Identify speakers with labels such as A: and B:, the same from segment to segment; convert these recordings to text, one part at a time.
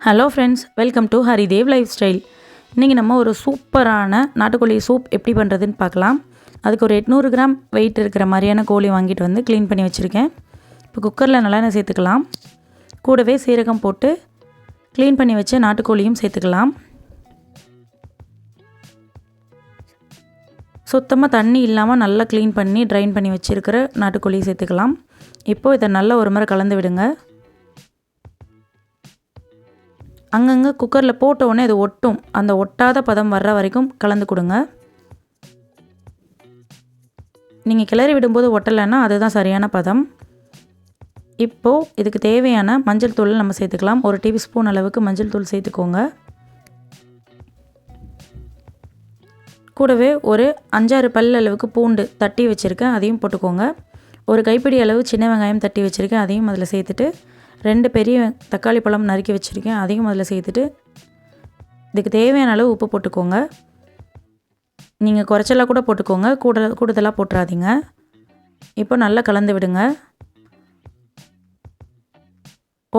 A: Hello friends, welcome to Haridev lifestyle. இன்றைக்கி நம்ம ஒரு சூப்பரான நாட்டுக்கோழி சூப் எப்படி பண்ணுறதுன்னு பார்க்கலாம். அதுக்கு ஒரு 800 கிராம் வெயிட் இருக்கிற மாதிரியான கோழி வாங்கிட்டு வந்து க்ளீன் பண்ணி வச்சுருக்கேன். இப்போ குக்கரில் நல்லெண்ணெய் சேர்த்துக்கலாம். கூடவே சீரகம் போட்டு க்ளீன் பண்ணி வச்ச நாட்டுக்கோழியும் சேர்த்துக்கலாம். சுத்தமாக தண்ணி இல்லாமல் நல்லா க்ளீன் பண்ணி ட்ரைன் பண்ணி வச்சுருக்கிற நாட்டுக்கோழியை சேர்த்துக்கலாம். இப்போது இதை நல்லா ஒரு முறை கலந்து விடுங்க. அங்கங்கே குக்கரில் போட்ட உடனே அது ஒட்டும். அந்த ஒட்டாத பதம் வர்ற வரைக்கும் கலந்து கொடுங்க. நீங்கள் கிளறி விடும்போது ஒட்டலைன்னா அதுதான் சரியான பதம். இப்போது இதுக்கு தேவையான மஞ்சள் தூள் நம்ம சேர்த்துக்கலாம். ஒரு டீஸ்பூன் அளவுக்கு மஞ்சள் தூள் சேர்த்துக்கோங்க. கூடவே ஒரு 5-6 பல் அளவுக்கு பூண்டு தட்டி வச்சுருக்கேன், அதையும் போட்டுக்கோங்க. ஒரு கைப்பிடி அளவு சின்ன வெங்காயம் தட்டி வச்சுருக்கேன், அதையும் அதில் சேர்த்துட்டு 2 பெரிய தக்காளி பழம் நறுக்கி வச்சுருக்கேன், அதையும் அதில் சேர்த்துட்டு இதுக்கு தேவையான அளவு உப்பு போட்டுக்கோங்க. நீங்கள் குறைச்சலாக கூட போட்டுக்கோங்க, கூடுதலாக போட்டுறாதீங்க. இப்போ நல்லா கலந்து விடுங்க.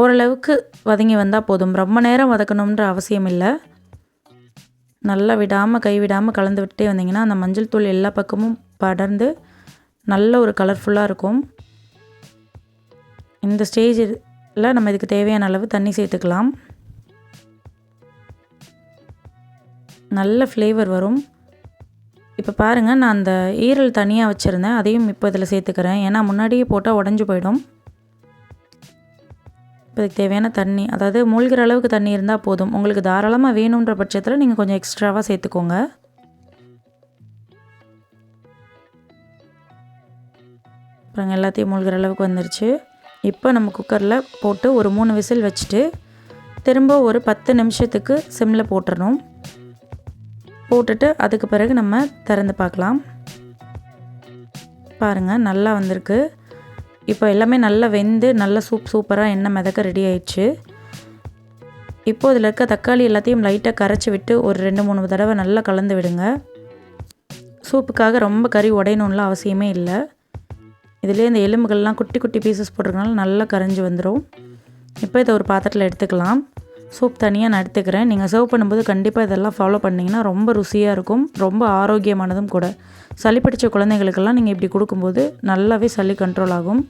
A: ஓரளவுக்கு வதங்கி வந்தால் போதும், ரொம்ப நேரம் வதக்கணுன்ற அவசியம் இல்லை. நல்லா விடாமல் கைவிடாமல் கலந்து விட்டே வந்தீங்கன்னா அந்த மஞ்சள் தூள் எல்லா பக்கமும் படர்ந்து நல்ல ஒரு கலர்ஃபுல்லாக இருக்கும். இந்த ஸ்டேஜில் நம்ம இதுக்கு தேவையான அளவு தண்ணி சேர்த்துக்கலாம். நல்ல ஃப்ளேவர் வரும். இப்போ பாருங்கள், நான் அந்த ஈரல் தனியாக வச்சுருந்தேன், அதையும் இப்போ இதில் சேர்த்துக்கிறேன். ஏன்னா முன்னாடியே போட்டால் உடஞ்சி போயிடும். இப்போ இதுக்கு தேவையான தண்ணி, அதாவது மூழ்கிற அளவுக்கு தண்ணி இருந்தால் போதும். உங்களுக்கு தாராளமாக வேணுன்ற பட்சத்தில் நீங்கள் கொஞ்சம் எக்ஸ்ட்ராவாக சேர்த்துக்கோங்க. அப்புறம் எல்லாத்தையும் மூழ்கிற அளவுக்கு வந்துருச்சு. இப்போ நம்ம குக்கரில் போட்டு ஒரு 3 விசில் வச்சுட்டு திரும்ப ஒரு 10 நிமிஷத்துக்கு சிம்மில் போட்டுடணும். போட்டுட்டு அதுக்கு பிறகு நம்ம திறந்து பார்க்கலாம். பாருங்கள், நல்லா வந்திருக்கு. இப்போ எல்லாமே நல்லா வெந்து நல்ல சூப்பராக எண்ணெய் மிதக்க ரெடி ஆயிடுச்சு. இப்போது இதில் இருக்க தக்காளி எல்லாத்தையும் லைட்டாக கரைச்சி விட்டு ஒரு 2-3 தடவை நல்லா கலந்து விடுங்க. சூப்புக்காக ரொம்ப கறி உடையணும்லாம் அவசியமே இல்லை. இதிலே இந்த எலும்புகள்லாம் குட்டி குட்டி பீசஸ் போட்டிருக்கனால நல்லா கரைஞ்சி வந்துடும். இப்போ இதை ஒரு பாத்திரத்தில் எடுத்துக்கலாம். சூப் தனியாக நான் எடுத்துக்கிறேன். நீங்கள் சர்வ் பண்ணும்போது கண்டிப்பாக இதெல்லாம் ஃபாலோ பண்ணிங்கன்னா ரொம்ப ருசியாக இருக்கும், ரொம்ப ஆரோக்கியமானதும் கூட. சளி பிடிச்ச குழந்தைங்களுக்கெல்லாம் நீங்கள் இப்படி கொடுக்கும்போது நல்லாவே சளி கண்ட்ரோல் ஆகும்.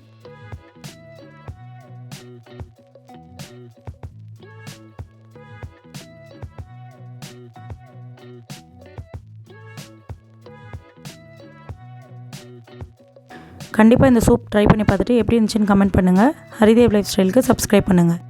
A: கண்டிப்பாக இந்த சூப் ட்ரை பண்ணி பார்த்துட்டு எப்படி இருந்துச்சுன்னு கமெண்ட் பண்ணுங்கள். ஹரிதேவ் லைஃப் ஸ்டைலுக்கு சப்ஸ்கிரைப் பண்ணுங்கள்.